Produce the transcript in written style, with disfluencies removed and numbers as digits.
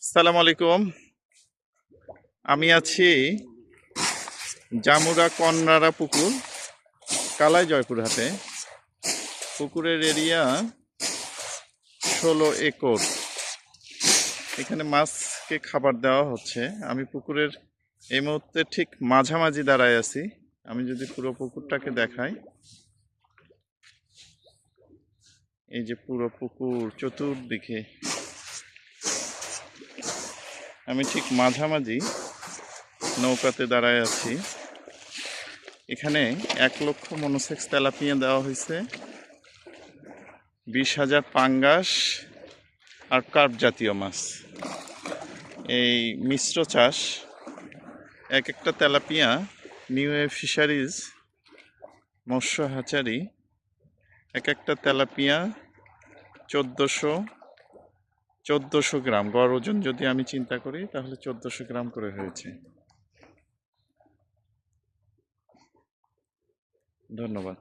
আসসালামু আলাইকুম। আমি আছি জামুরা কন্যারা পুকুর, কালাই জয়পুরহাটে। পুকুরের এরিয়া 16 একর। এখানে মাছকে খাবার দেওয়া হচ্ছে। আমি পুকুরের এই মুহূর্তে ঠিক মাঝামাঝি দাঁড়ায় আছি। আমি যদি পুরো পুকুরটাকে দেখাই, এই যে পুরো পুকুর চতুর্দিকে, আমি ঠিক মাঝামাঝি নৌকাতে দাঁড়ায় আছি। এখানে 1 লক্ষ মনোসেক্স তেলাপিয়া দেওয়া হয়েছে, 20,000 পাঙ্গাস আর কার্প জাতীয় মাছ। এই মিশ্র চাষ, এক একটা তেলাপিয়া নিউ ওয়ে ফিশারিজ মৎস্য হ্যাচারি, এক একটা তেলাপিয়া 1400 গ্রাম গড় ওজন যদি আমি চিন্তা করি, তাহলে 1400 গ্রাম করে হয়েছে। ধন্যবাদ।